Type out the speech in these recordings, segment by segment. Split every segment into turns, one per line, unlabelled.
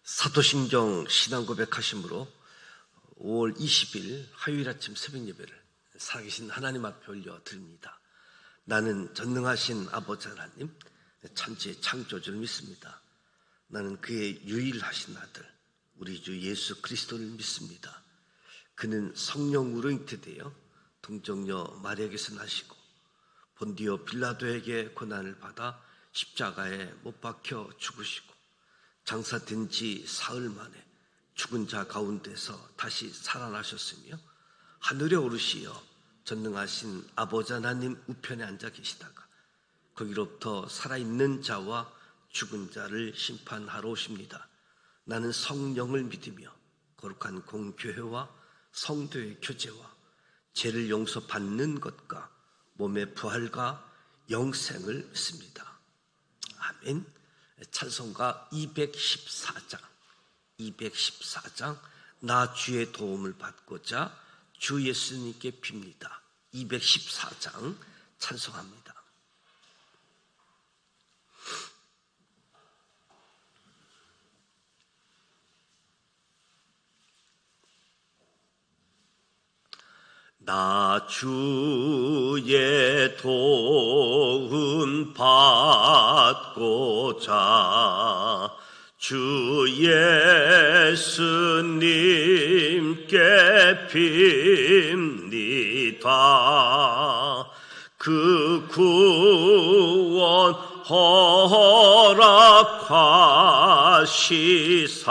사도신경 신앙고백하심으로 5월 20일 화요일 아침 새벽 예배를 살아계신 하나님 앞에 올려드립니다. 나는 전능하신 아버지 하나님, 천지의 창조주를 믿습니다. 나는 그의 유일하신 아들, 우리 주 예수 그리스도를 믿습니다. 그는 성령으로 잉태되어 동정녀 마리아에게서 나시고 본디오 빌라도에게 고난을 받아 십자가에 못 박혀 죽으시고 장사된 지 사흘 만에 죽은 자 가운데서 다시 살아나셨으며 하늘에 오르시어 전능하신 아버지 하나님 우편에 앉아 계시다가 거기로부터 살아있는 자와 죽은 자를 심판하러 오십니다. 나는 성령을 믿으며 거룩한 공교회와 성도의 교제와 죄를 용서받는 것과 몸의 부활과 영생을 믿습니다. 아멘. 찬송가 214장 나 주의 도움을 받고자 주 예수님께 빕니다. 214장 찬송합니다. 나 주의 도움 받고자 주 예수님께 빕니다. 그 구원 허락하시사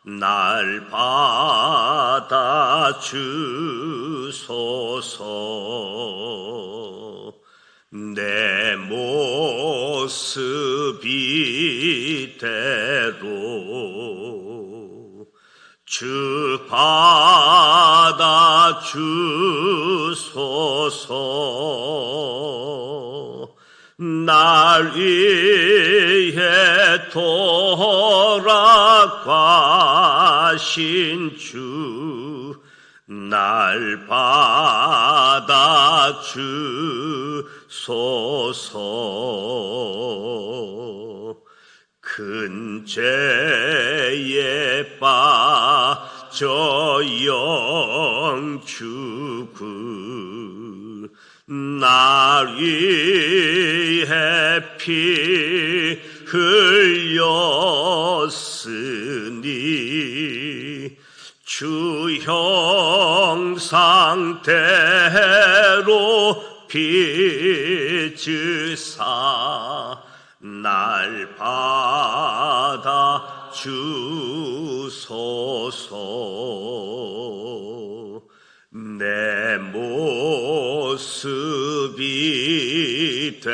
날 받아 주소서. 내 모습 이대로 주 받아 주소서. 날 위해 돌아가신 주 날 받아 주소서. 큰 죄에 빠져 영죽을 날 위해 피 흘렸으니 주 형상대로 빚으사 날 받아 주소서. 내 모습 이대로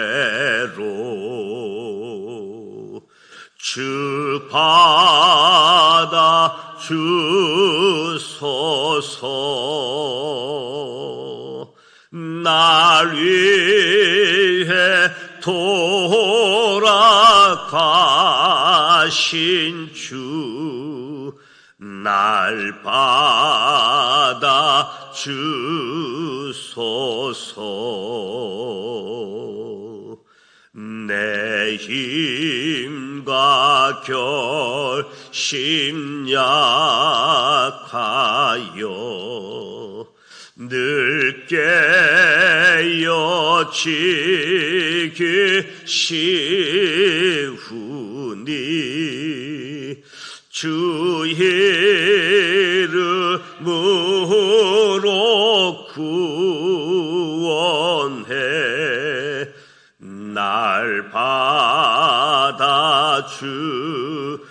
주 받아 주소서. 날 위해 돌아가신 주 날 받아 주소서. 내 힘과 결심 약하여 늘 깨어지기 쉬우니 주 이름으로 구원해 날 받아 주소서.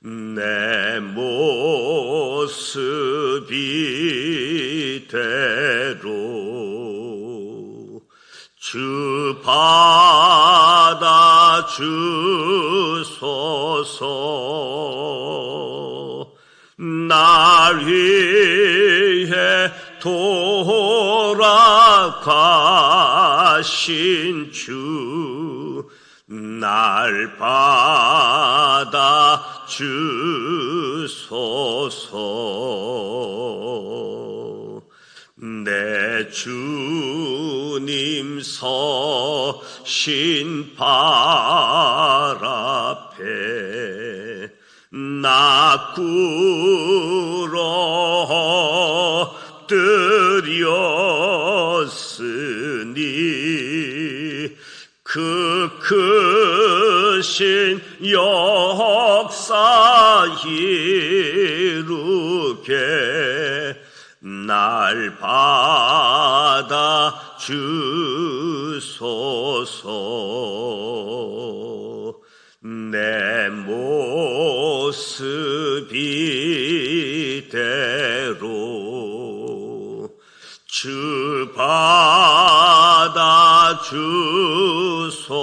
내 모습 이대로 주 받아 주소서. 날 위해 돌아가신 주 날 받아 주소서. 내 주님 선 신발 앞에 나 구러 드렸으니 그 크신 역사 이루게 날 받아 주소서. 내 모습 이대로 주 받아 주소서.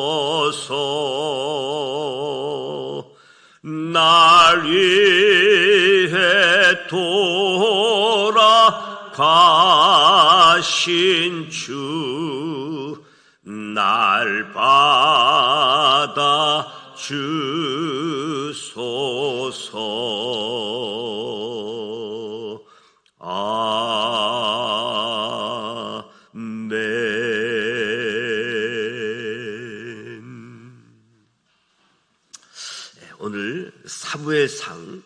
날 위해 돌아가신 주 날 받아 주소서. 오늘 사무엘상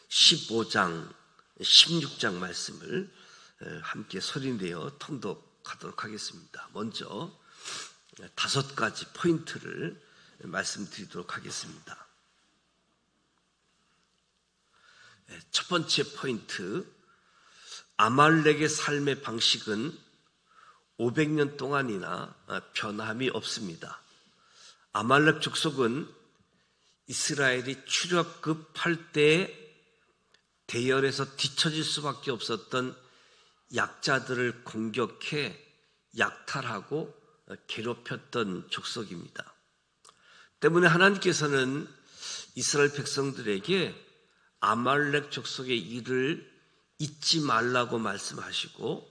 15장, 16장 말씀을 함께 소리내어 통독하도록 하겠습니다. 먼저 5가지 포인트를 말씀드리도록 하겠습니다. 첫 번째 포인트, 아말렉의 삶의 방식은 500년 동안이나 변함이 없습니다. 아말렉 족속은 이스라엘이 출애굽할 때 대열에서 뒤처질 수밖에 없었던 약자들을 공격해 약탈하고 괴롭혔던 족속입니다. 때문에 하나님께서는 이스라엘 백성들에게 아말렉 족속의 일을 잊지 말라고 말씀하시고,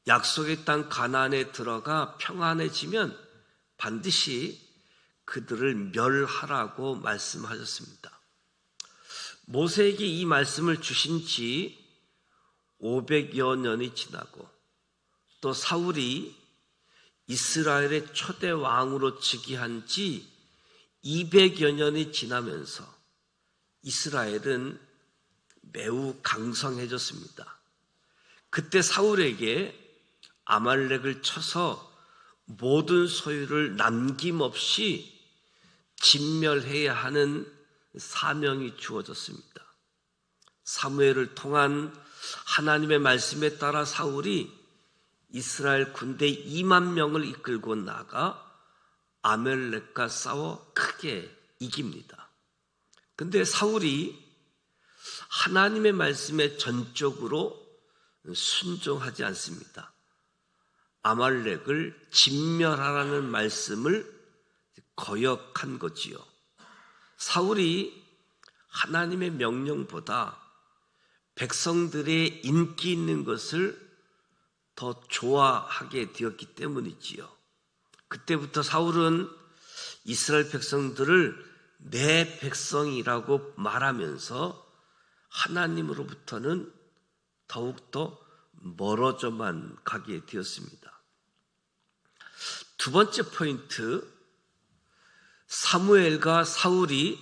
약속의 땅 가나안에 들어가 평안해지면 반드시 그들을 멸하라고 말씀하셨습니다. 모세에게 이 말씀을 주신 지 500여 년이 지나고, 또 사울이 이스라엘의 초대 왕으로 즉위한 지 200여 년이 지나면서 이스라엘은 매우 강성해졌습니다. 그때 사울에게 아말렉을 쳐서 모든 소유를 남김없이 진멸해야 하는 사명이 주어졌습니다. 사무엘을 통한 하나님의 말씀에 따라 사울이 이스라엘 군대 2만 명을 이끌고 나가 아말렉과 싸워 크게 이깁니다. 근데 사울이 하나님의 말씀에 전적으로 순종하지 않습니다. 아말렉을 진멸하라는 말씀을 거역한 거지요. 사울이 하나님의 명령보다 백성들의 인기 있는 것을 더 좋아하게 되었기 때문이지요. 그때부터 사울은 이스라엘 백성들을 내 백성이라고 말하면서 하나님으로부터는 더욱더 멀어져만 가게 되었습니다. 두 번째 포인트, 사무엘과 사울이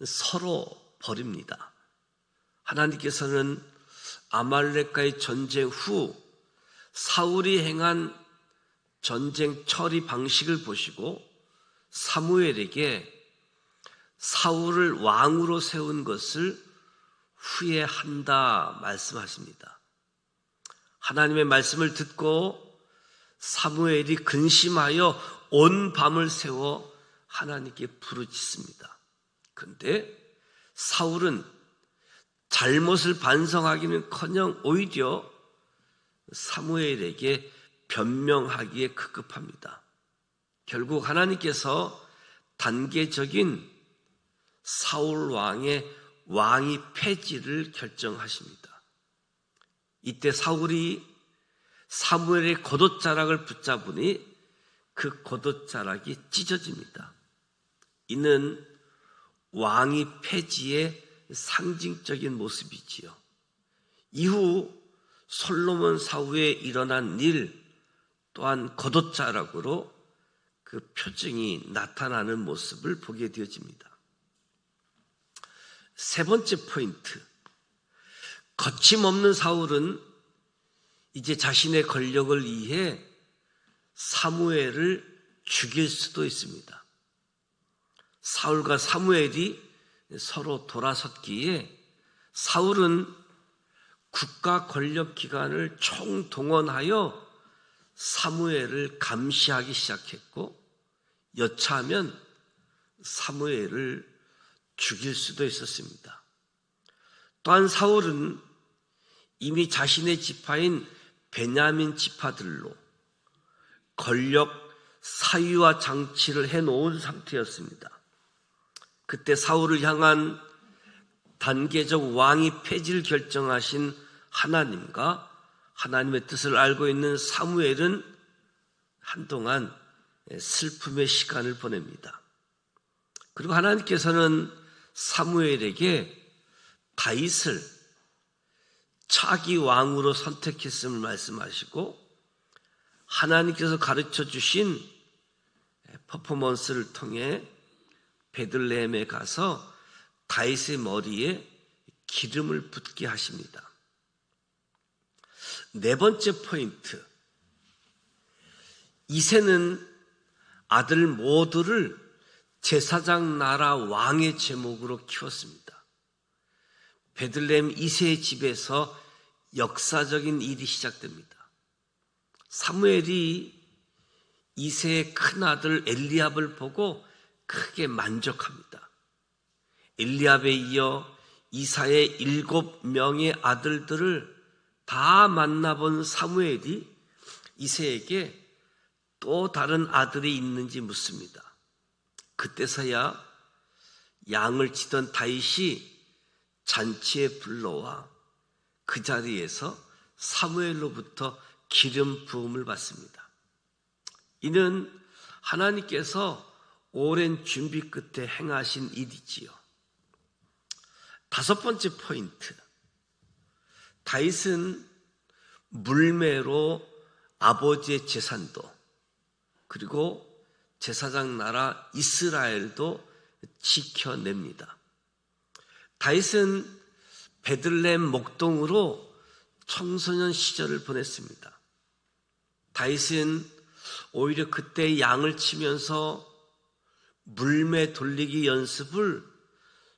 서로 버립니다. 하나님께서는 아말렉과의 전쟁 후 사울이 행한 전쟁 처리 방식을 보시고 사무엘에게 사울을 왕으로 세운 것을 후회한다 말씀하십니다. 하나님의 말씀을 듣고 사무엘이 근심하여 온 밤을 새워 하나님께 부르짖습니다. 그런데 사울은 잘못을 반성하기는커녕 오히려 사무엘에게 변명하기에 급급합니다. 결국 하나님께서 단계적인 사울 왕의 왕위 폐지를 결정하십니다. 이때 사울이 사무엘의 겉옷자락을 붙잡으니 그 겉옷자락이 찢어집니다. 이는 왕위 폐지의 상징적인 모습이지요. 이후 솔로몬 사후에 일어난 일 또한 겉옷자락으로 그 표정이 나타나는 모습을 보게 되어집니다. 세 번째 포인트, 거침없는 사울은 이제 자신의 권력을 위해 사무엘을 죽일 수도 있습니다. 사울과 사무엘이 서로 돌아섰기에 사울은 국가 권력 기관을 총동원하여 사무엘을 감시하기 시작했고, 여차하면 사무엘을 죽일 수도 있었습니다. 또한 사울은 이미 자신의 지파인 베냐민 지파들로 권력 사유와 장치를 해놓은 상태였습니다. 그때 사울을 향한 단계적 왕위 폐지를 결정하신 하나님과 하나님의 뜻을 알고 있는 사무엘은 한동안 슬픔의 시간을 보냅니다. 그리고 하나님께서는 사무엘에게 다윗을 차기 왕으로 선택했음을 말씀하시고, 하나님께서 가르쳐 주신 퍼포먼스를 통해 베들레헴에 가서 다윗의 머리에 기름을 붓게 하십니다. 네 번째 포인트, 이새는 아들 모두를 제사장 나라 왕의 제목으로 키웠습니다. 베들레헴 이새의 집에서 역사적인 일이 시작됩니다. 사무엘이 이새의 큰아들 엘리압을 보고 크게 만족합니다. 엘리압에 이어 이사의 7명의 아들들을 다 만나본 사무엘이 이새에게 또 다른 아들이 있는지 묻습니다. 그때서야 양을 치던 다윗이 잔치에 불러와 그 자리에서 사무엘로부터 기름 부음을 받습니다. 이는 하나님께서 오랜 준비 끝에 행하신 일이지요. 다섯 번째 포인트, 다윗은 물매로 아버지의 재산도 그리고 제사장 나라 이스라엘도 지켜냅니다. 다윗은 베들레헴 목동으로 청소년 시절을 보냈습니다. 다윗은 오히려 그때 양을 치면서 물매 돌리기 연습을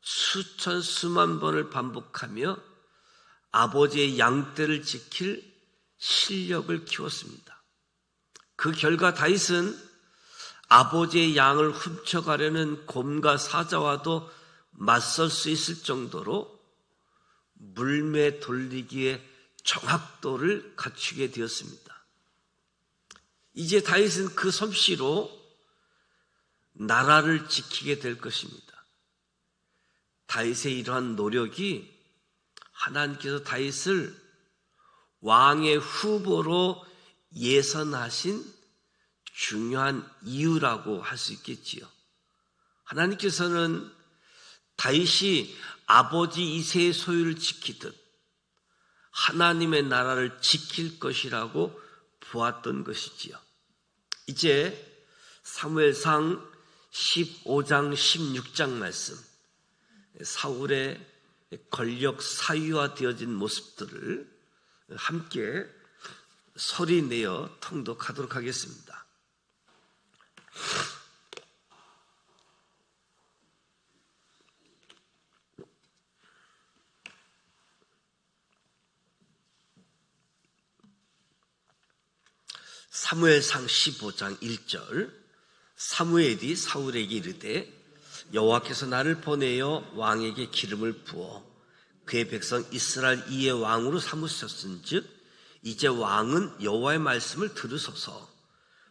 수천 수만 번을 반복하며 아버지의 양떼를 지킬 실력을 키웠습니다. 그 결과 다윗은 아버지의 양을 훔쳐가려는 곰과 사자와도 맞설 수 있을 정도로 물매 돌리기의 정확도를 갖추게 되었습니다. 이제 다윗은 그 솜씨로 나라를 지키게 될 것입니다. 다윗의 이러한 노력이 하나님께서 다윗을 왕의 후보로 예선하신 중요한 이유라고 할 수 있겠지요. 하나님께서는 다윗이 아버지 이새의 소유를 지키듯 하나님의 나라를 지킬 것이라고 보았던 것이지요. 이제 사무엘상 15장 16장 말씀, 사울의 권력 사유화되어진 모습들을 함께 소리내어 통독하도록 하겠습니다. 사무엘상 15장 1절, 사무엘이 사울에게 이르되 여호와께서 나를 보내어 왕에게 기름을 부어 그의 백성 이스라엘 이의 왕으로 삼으셨은즉 이제 왕은 여호와의 말씀을 들으소서.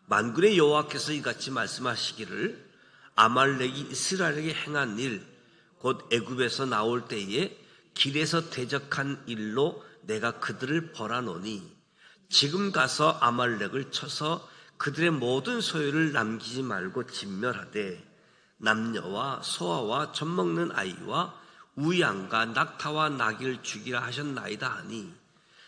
만군의 여호와께서 이같이 말씀하시기를 아말렉이 이스라엘에게 행한 일 곧 애굽에서 나올 때에 길에서 대적한 일로 내가 그들을 벌하노니 지금 가서 아말렉을 쳐서 그들의 모든 소유를 남기지 말고 진멸하되 남녀와 소아와 젖먹는 아이와 우양과 낙타와 나귀를 죽이라 하셨나이다 하니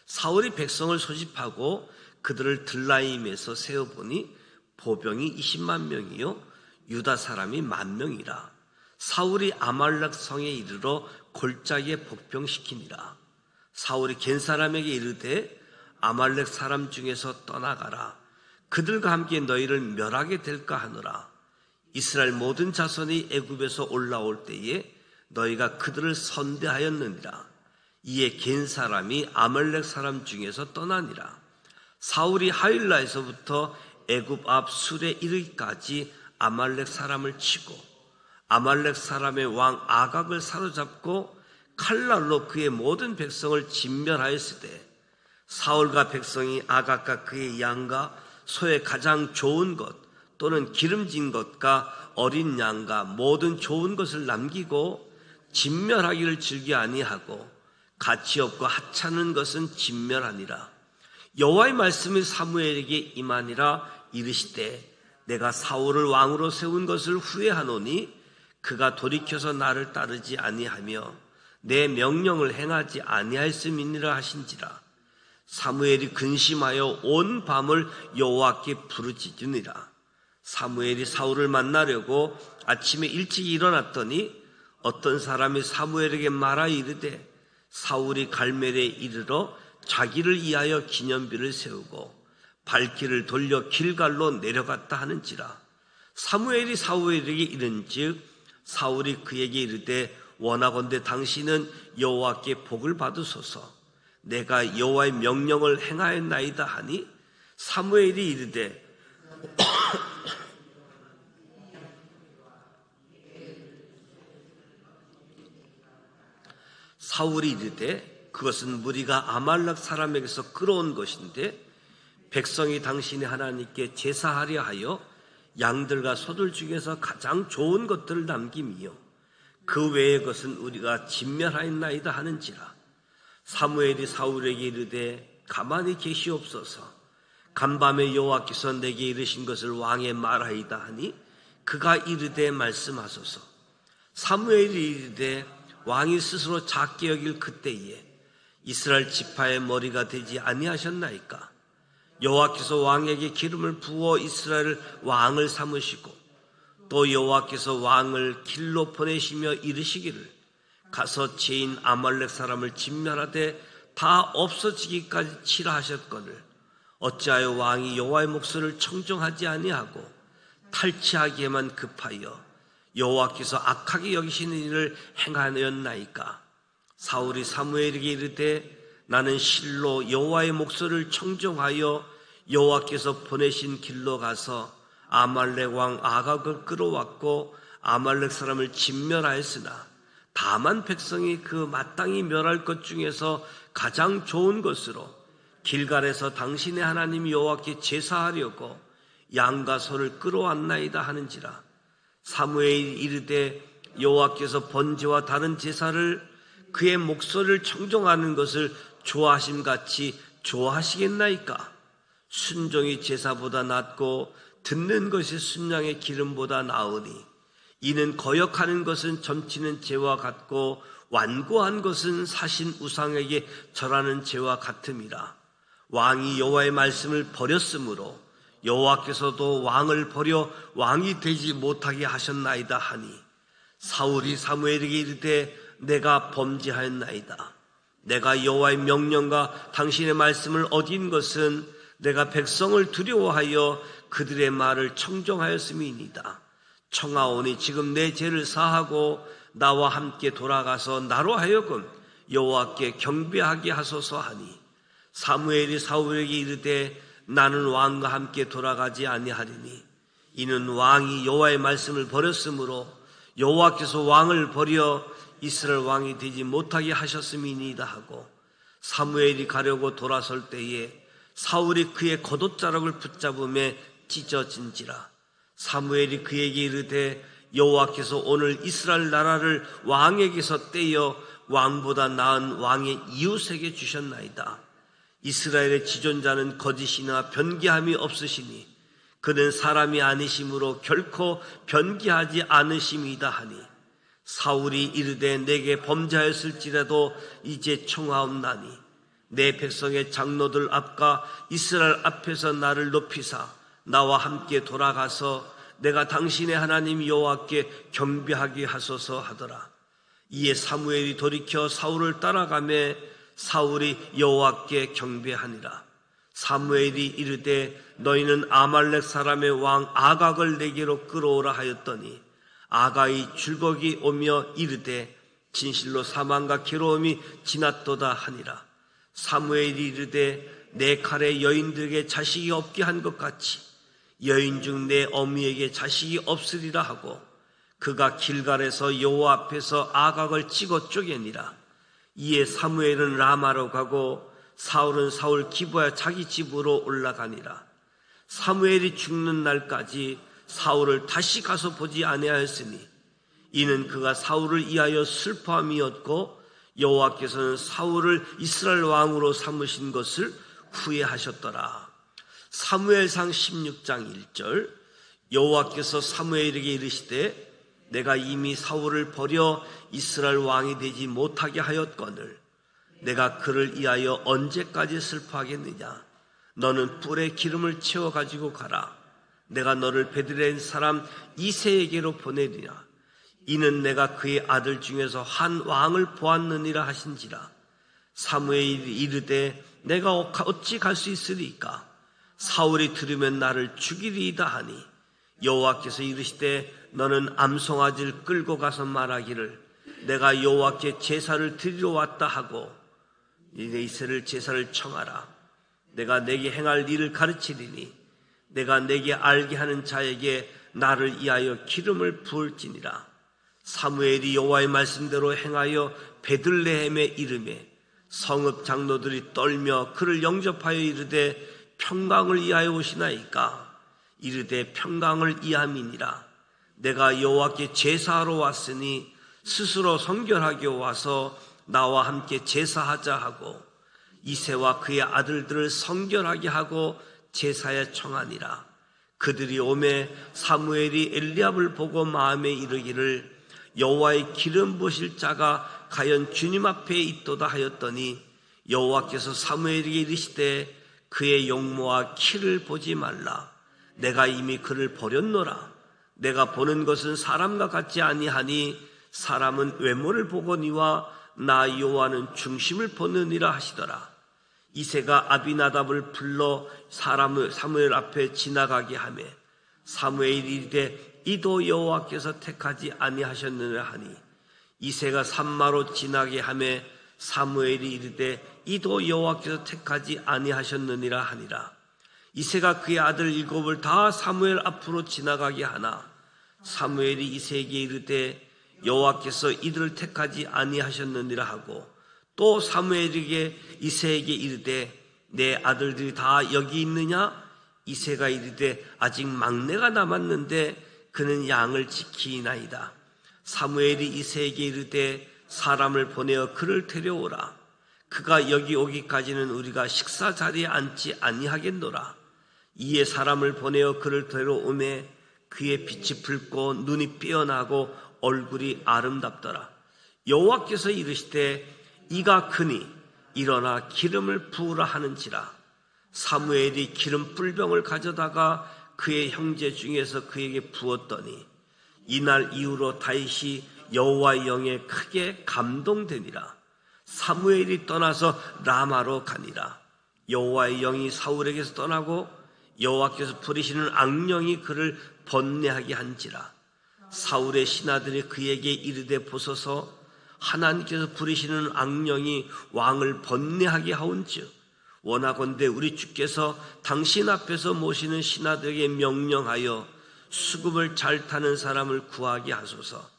사울이 백성을 소집하고 그들을 들라임에서 세어보니 보병이 20만 명이요 유다 사람이 10,000명이라. 사울이 아말렉 성에 이르러 골짜기에 복병시키니라. 사울이 겐 사람에게 이르되 아말렉 사람 중에서 떠나가라. 그들과 함께 너희를 멸하게 될까 하노라. 이스라엘 모든 자손이 애굽에서 올라올 때에 너희가 그들을 선대하였느니라. 이에 겐 사람이 아말렉 사람 중에서 떠나니라. 사울이 하윌라에서부터 애굽 앞 술에 이르기까지 아말렉 사람을 치고 아말렉 사람의 왕 아각을 사로잡고 칼날로 그의 모든 백성을 진멸하였으되 사울과 백성이 아각과 그의 양과 소의 가장 좋은 것 또는 기름진 것과 어린 양과 모든 좋은 것을 남기고 진멸하기를 즐겨 아니하고 가치 없고 하찮은 것은 진멸하니라. 여호와의 말씀이 사무엘에게 임하니라. 이르시되 내가 사울을 왕으로 세운 것을 후회하노니 그가 돌이켜서 나를 따르지 아니하며 내 명령을 행하지 아니하였음이니라 하신지라. 사무엘이 근심하여 온 밤을 여호와께 부르짖으니라. 사무엘이 사울을 만나려고 아침에 일찍 일어났더니 어떤 사람이 사무엘에게 말하 이르되 사울이 갈멜에 이르러 자기를 위하여 기념비를 세우고 발길을 돌려 길갈로 내려갔다 하는지라. 사무엘이 사울에게 이른즉 사울이 그에게 이르되 원하건대 당신은 여호와께 복을 받으소서. 내가 여호와의 명령을 행하였나이다 하니 사무엘이 이르되 사울이 이르되 그것은 무리가 아말렉 사람에게서 끌어온 것인데 백성이 당신의 하나님께 제사하려 하여 양들과 소들 중에서 가장 좋은 것들을 남김이요 그 외의 것은 우리가 진멸하였나이다 하는지라. 사무엘이 사울에게 이르되 가만히 계시옵소서. 간밤에 여호와께서 내게 이르신 것을 왕에 말하이다 하니 그가 이르되 말씀하소서. 사무엘이 이르되 왕이 스스로 작게 여길 그때에 이스라엘 지파의 머리가 되지 아니하셨나이까. 여호와께서 왕에게 기름을 부어 이스라엘 왕을 삼으시고 또 여호와께서 왕을 길로 보내시며 이르시기를 가서 죄인 아말렉 사람을 진멸하되 다 없어지기까지 치라 하셨거늘 어찌하여 왕이 여호와의 목소리를 청종하지 아니하고 탈취하기에만 급하여 여호와께서 악하게 여기시는 일을 행하였나이까. 사울이 사무엘에게 이르되 나는 실로 여호와의 목소리를 청종하여 여호와께서 보내신 길로 가서 아말렉 왕 아각을 끌어왔고 아말렉 사람을 진멸하였으나 다만 백성이 그 마땅히 멸할 것 중에서 가장 좋은 것으로 길갈에서 당신의 하나님 여호와께 제사하려고 양과 소를 끌어왔나이다 하는지라. 사무엘이 이르되 여호와께서 번제와 다른 제사를 그의 목소리를 청종하는 것을 좋아하심같이 좋아하시겠나이까. 순종이 제사보다 낫고 듣는 것이 순양의 기름보다 나으니 이는 거역하는 것은 점치는 죄와 같고 완고한 것은 사신 우상에게 절하는 죄와 같음이라. 왕이 여호와의 말씀을 버렸으므로 여호와께서도 왕을 버려 왕이 되지 못하게 하셨나이다 하니 사울이 사무엘에게 이르되 내가 범죄하였나이다. 내가 여호와의 명령과 당신의 말씀을 어긴 것은 내가 백성을 두려워하여 그들의 말을 청종하였음이니이다. 청하오니 지금 내 죄를 사하고 나와 함께 돌아가서 나로 하여금 여호와께 경배하게 하소서 하니 사무엘이 사울에게 이르되 나는 왕과 함께 돌아가지 아니하리니 이는 왕이 여호와의 말씀을 버렸으므로 여호와께서 왕을 버려 이스라엘 왕이 되지 못하게 하셨음이니이다 하고 사무엘이 가려고 돌아설 때에 사울이 그의 겉옷자락을 붙잡음에 찢어진지라. 사무엘이 그에게 이르되 여호와께서 오늘 이스라엘 나라를 왕에게서 떼어 왕보다 나은 왕의 이웃에게 주셨나이다. 이스라엘의 지존자는 거짓이나 변개함이 없으시니 그는 사람이 아니심으로 결코 변개하지 않으심이다 하니 사울이 이르되 내게 범죄하였을지라도 이제 청하옵나니 내 백성의 장로들 앞과 이스라엘 앞에서 나를 높이사 나와 함께 돌아가서 내가 당신의 하나님 여호와께 경배하게 하소서 하더라. 이에 사무엘이 돌이켜 사울을 따라가매 사울이 여호와께 경배하니라. 사무엘이 이르되 너희는 아말렉 사람의 왕 아각을 내게로 끌어오라 하였더니 아각이 줄거기 오며 이르되 진실로 사망과 괴로움이 지났도다 하니라. 사무엘이 이르되 내 칼에 여인들에게 자식이 없게 한 것 같이 여인 중 내 어미에게 자식이 없으리라 하고 그가 길갈에서 여호와 앞에서 아각을 치고 쪼개니라. 이에 사무엘은 라마로 가고 사울은 사울 기브야 자기 집으로 올라가니라. 사무엘이 죽는 날까지 사울을 다시 가서 보지 아니하였으니 이는 그가 사울을 위하여 슬퍼함이었고 여호와께서는 사울을 이스라엘 왕으로 삼으신 것을 후회하셨더라. 사무엘상 16장 1절 여호와께서 사무엘에게 이르시되 내가 이미 사울을 버려 이스라엘 왕이 되지 못하게 하였거늘 내가 그를 위하여 언제까지 슬퍼하겠느냐. 너는 뿔에 기름을 채워 가지고 가라. 내가 너를 베들레헴 사람 이새에게로 보내리라. 이는 내가 그의 아들 중에서 한 왕을 보았느니라 하신지라. 사무엘이 이르되 내가 어찌 갈 수 있으리까. 사울이 들으면 나를 죽이리이다 하니 여호와께서 이르시되 너는 암송아지를 끌고 가서 말하기를 내가 여호와께 제사를 드리러 왔다 하고 내 이새를 제사를 청하라. 내가 내게 행할 일을 가르치리니 내가 내게 알게 하는 자에게 나를 위하여 기름을 부을지니라. 사무엘이 여호와의 말씀대로 행하여 베들레헴에 이르매 성읍 장로들이 떨며 그를 영접하여 이르되 평강을 위하여 오시나이까. 이르되 평강을 위함이니라. 내가 여호와께 제사하러 왔으니 스스로 성결하게 와서 나와 함께 제사하자 하고 이새와 그의 아들들을 성결하게 하고 제사에 청하니라. 그들이 오매 사무엘이 엘리압을 보고 마음에 이르기를 여호와의 기름 부으실 자가 과연 주님 앞에 있도다 하였더니 여호와께서 사무엘에게 이르시되 그의 용모와 키를 보지 말라. 내가 이미 그를 버렸노라. 내가 보는 것은 사람과 같지 아니하니 사람은 외모를 보거니와 나 여호와는 중심을 보느니라 하시더라. 이새가 아비나답을 불러 사무엘 앞에 지나가게 하매 사무엘이 이르되 이도 여호와께서 택하지 아니하셨느냐 하니 이새가 산마로 지나게 하매 사무엘이 이르되 이도 여호와께서 택하지 아니하셨느니라 하니라. 이새가 그의 아들 7을 다 사무엘 앞으로 지나가게 하나 사무엘이 이새에게 이르되 여호와께서 이들을 택하지 아니하셨느니라 하고 또 사무엘에게 이새에게 이르되 내 아들들이 다 여기 있느냐. 이새가 이르되 아직 막내가 남았는데 그는 양을 지키나이다. 사무엘이 이새에게 이르되 사람을 보내어 그를 데려오라. 그가 여기 오기까지는 우리가 식사 자리에 앉지 아니하겠노라. 이에 사람을 보내어 그를 데려오매 그의 빛이 붉고 눈이 삐어나고 얼굴이 아름답더라. 여호와께서 이르시되 이가 크니 일어나 기름을 부으라 하는지라. 사무엘이 기름 뿔병을 가져다가 그의 형제 중에서 그에게 부었더니 이날 이후로 다윗이 여호와의 영에 크게 감동되니라. 사무엘이 떠나서 라마로 가니라. 여호와의 영이 사울에게서 떠나고 여호와께서 부리시는 악령이 그를 번뇌하게 한지라. 사울의 신하들이 그에게 이르되 보소서 하나님께서 부리시는 악령이 왕을 번뇌하게 하온즉 원하건대 우리 주께서 당신 앞에서 모시는 신하들에게 명령하여 수금을 잘 타는 사람을 구하게 하소서.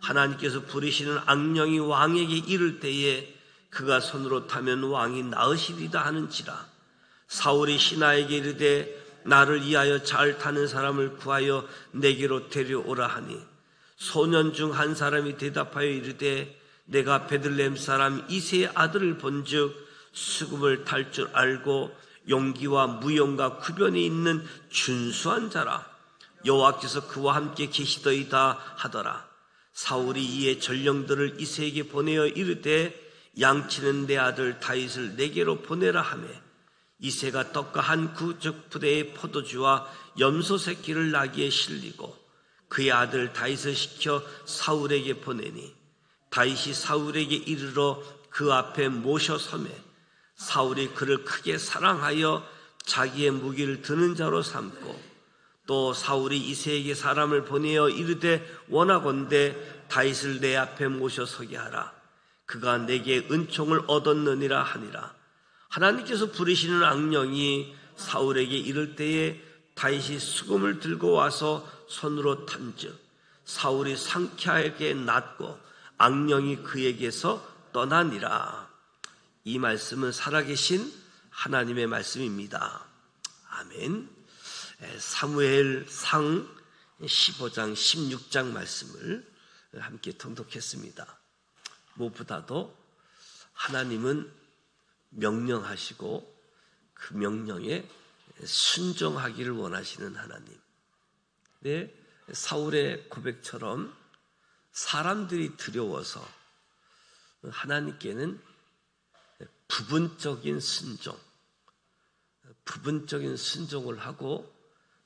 하나님께서 부리시는 악령이 왕에게 이를 때에 그가 손으로 타면 왕이 나으시리다 하는지라. 사울이 신하에게 이르되 나를 위하여 잘 타는 사람을 구하여 내게로 데려오라 하니 소년 중 한 사람이 대답하여 이르되 내가 베들레헴 사람 이새의 아들을 본즉 수금을 탈 줄 알고 용기와 무용과 구변이 있는 준수한 자라. 여호와께서 그와 함께 계시더이다 하더라. 사울이 이에 전령들을 이새에게 보내어 이르되 양치는 내 아들 다윗을 내게로 보내라 하매 이새가 떡과 한 구적 부대의 포도주와 염소 새끼를 나귀에 실리고 그의 아들 다윗을 시켜 사울에게 보내니 다윗이 사울에게 이르러 그 앞에 모셔 서매 사울이 그를 크게 사랑하여 자기의 무기를 드는 자로 삼고 또 사울이 이새에게 사람을 보내어 이르되 원하건대 다윗을 내 앞에 모셔 서게 하라. 그가 내게 은총을 얻었느니라 하니라. 하나님께서 부르시는 악령이 사울에게 이를 때에 다윗이 수금을 들고 와서 손으로 탄즉 사울이 상쾌하게 낫고 악령이 그에게서 떠나니라. 이 말씀은 살아계신 하나님의 말씀입니다. 아멘. 사무엘상 15장 16장 말씀을 함께 통독했습니다. 무엇보다도 하나님은 명령하시고 그 명령에 순종하기를 원하시는 하나님. 네, 사울의 고백처럼 사람들이 두려워서 하나님께는 부분적인 순종을 하고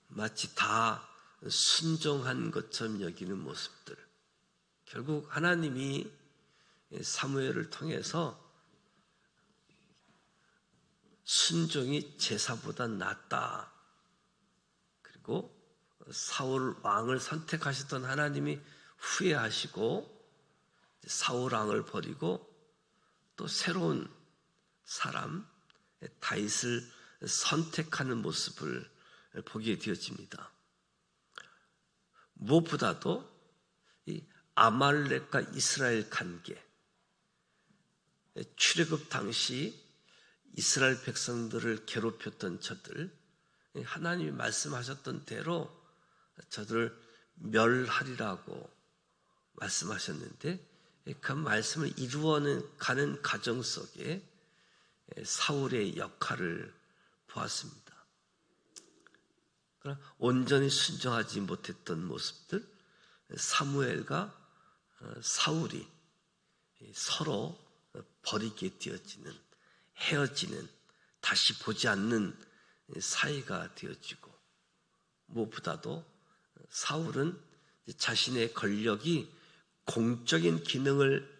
마치 다 순종한 것처럼 여기는 모습들. 결국 하나님이 사무엘을 통해서 순종이 제사보다 낫다. 그리고 사울 왕을 선택하셨던 하나님이 후회하시고 사울 왕을 버리고 또 새로운 사람 다윗을 선택하는 모습을 보게 되어집니다. 무엇보다도 이 아말렉과 이스라엘 관계, 출애굽 당시 이스라엘 백성들을 괴롭혔던 저들, 하나님이 말씀하셨던 대로 저들을 멸하리라고 말씀하셨는데 그 말씀을 이루어가는 과정 속에 사울의 역할을 보았습니다. 그러나 온전히 순종하지 못했던 모습들, 사무엘과 사울이 서로 버리게 되어지는, 헤어지는, 다시 보지 않는 사이가 되어지고, 무엇보다도 사울은 자신의 권력이 공적인 기능을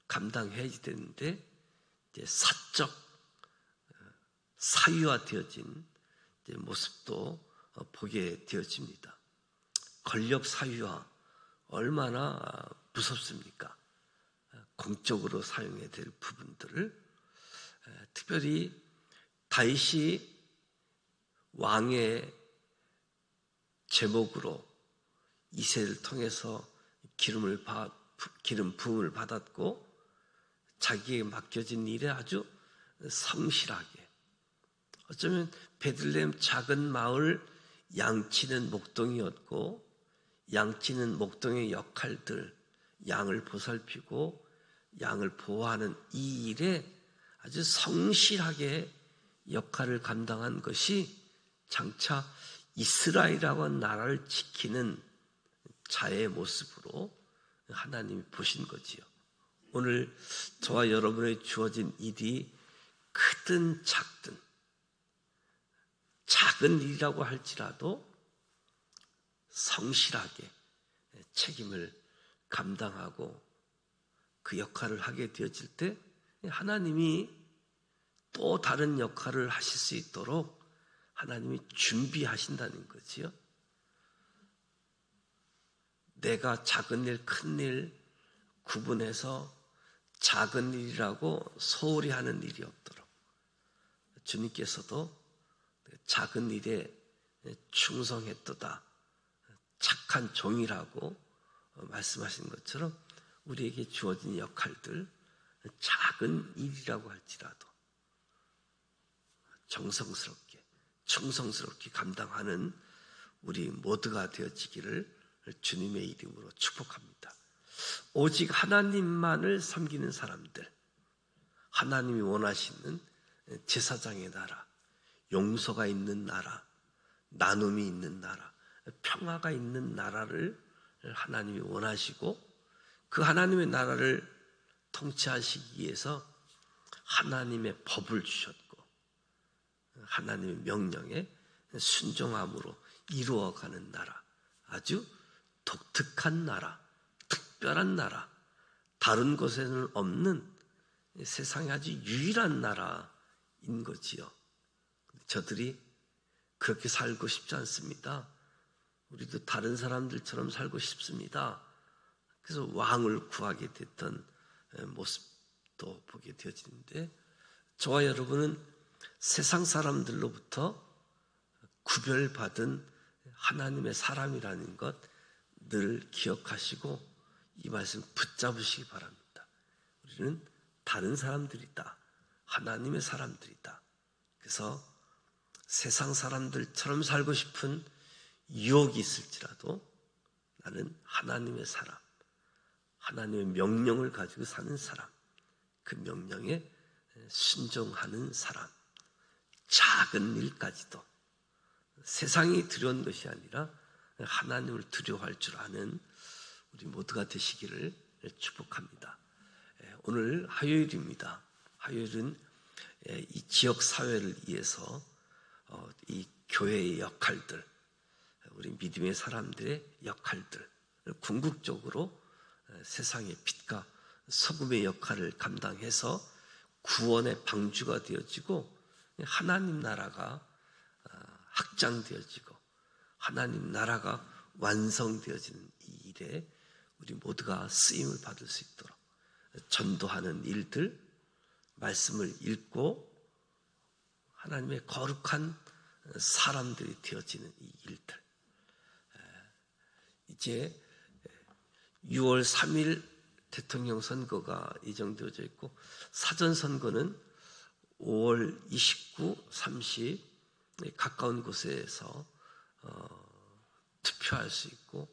감당해야 되는데 사적 사유화 되어진 모습도 보게 되어집니다. 권력 사유화 얼마나 무섭습니까? 공적으로 사용해야 될 부분들을 특별히 다윗이 왕의 제목으로 이새를 통해서 기름 부음을 받았고 자기에게 맡겨진 일에 아주 성실하게, 어쩌면 베들레헴 작은 마을 양치는 목동이었고 양치는 목동의 역할들, 양을 보살피고 양을 보호하는 이 일에 아주 성실하게 역할을 감당한 것이 장차 이스라엘이라고 하는 나라를 지키는 자의 모습으로 하나님이 보신 거지요. 오늘 저와 여러분에게 주어진 일이 크든 작든 작은 일이라고 할지라도 성실하게 책임을 감당하고 그 역할을 하게 되어질 때 하나님이 또 다른 역할을 하실 수 있도록 하나님이 준비하신다는 거지요. 내가 작은 일, 큰 일 구분해서 작은 일이라고 소홀히 하는 일이 없도록 주님께서도 작은 일에 충성했도다, 착한 종이라고 말씀하신 것처럼 우리에게 주어진 역할들, 작은 일이라고 할지라도 정성스럽게, 충성스럽게 감당하는 우리 모두가 되어지기를 주님의 이름으로 축복합니다. 오직 하나님만을 섬기는 사람들, 하나님이 원하시는 제사장의 나라, 용서가 있는 나라, 나눔이 있는 나라, 평화가 있는 나라를 하나님이 원하시고 그 하나님의 나라를 통치하시기 위해서 하나님의 법을 주셨고 하나님의 명령에 순종함으로 이루어가는 나라, 아주 독특한 나라, 특별한 나라, 다른 곳에는 없는 세상에 아주 유일한 나라인 거지요. 저들이 그렇게 살고 싶지 않습니다. 우리도 다른 사람들처럼 살고 싶습니다. 그래서 왕을 구하게 됐던 모습도 보게 되어지는데, 저와 여러분은 세상 사람들로부터 구별받은 하나님의 사람이라는 것 늘 기억하시고 이 말씀 붙잡으시기 바랍니다. 우리는 다른 사람들이다. 하나님의 사람들이다. 그래서 세상 사람들처럼 살고 싶은 유혹이 있을지라도 나는 하나님의 사람, 하나님의 명령을 가지고 사는 사람, 그 명령에 순종하는 사람, 작은 일까지도 세상이 두려운 것이 아니라 하나님을 두려워할 줄 아는 우리 모두가 되시기를 축복합니다. 오늘 화요일입니다. 화요일은 이 지역 사회를 위해서 이 교회의 역할들, 우리 믿음의 사람들의 역할들, 궁극적으로 세상의 빛과 소금의 역할을 감당해서 구원의 방주가 되어지고 하나님 나라가 확장되어지고 하나님 나라가 완성되어지는 이 일에 우리 모두가 쓰임을 받을 수 있도록 전도하는 일들, 말씀을 읽고 하나님의 거룩한 사람들이 되어지는 이 일들, 이제 6월 3일 대통령 선거가 예정되어져 있고 사전 선거는 5월 29, 30 가까운 곳에서 투표할 수 있고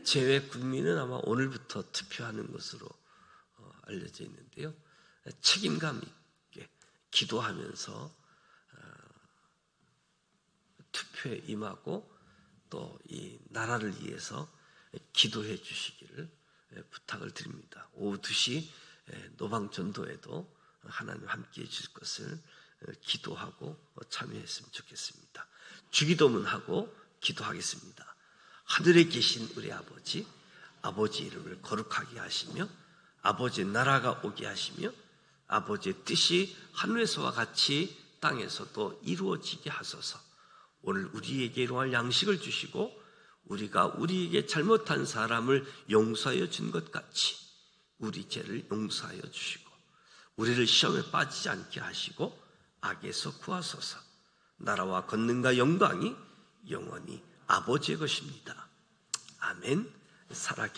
제외 국민은 아마 오늘부터 투표하는 것으로 알려져 있는데요. 책임감 있게 기도하면서 투표에 임하고 또 이 나라를 위해서 기도해 주시기를 부탁을 드립니다. 오후 2시 노방전도에도 하나님 함께해 주실 것을 기도하고 참여했으면 좋겠습니다. 주기도문하고 기도하겠습니다. 하늘에 계신 우리 아버지, 아버지 이름을 거룩하게 하시며 아버지의 나라가 오게 하시며 아버지의 뜻이 하늘에서와 같이 땅에서도 이루어지게 하소서. 오늘 우리에게 일용할 양식을 주시고 우리가 우리에게 잘못한 사람을 용서하여 준 것 같이 우리 죄를 용서하여 주시고 우리를 시험에 빠지지 않게 하시고 악에서 구하소서. 나라와 권능과 영광이 영원히 아버지의 것입니다. 아멘. 살아계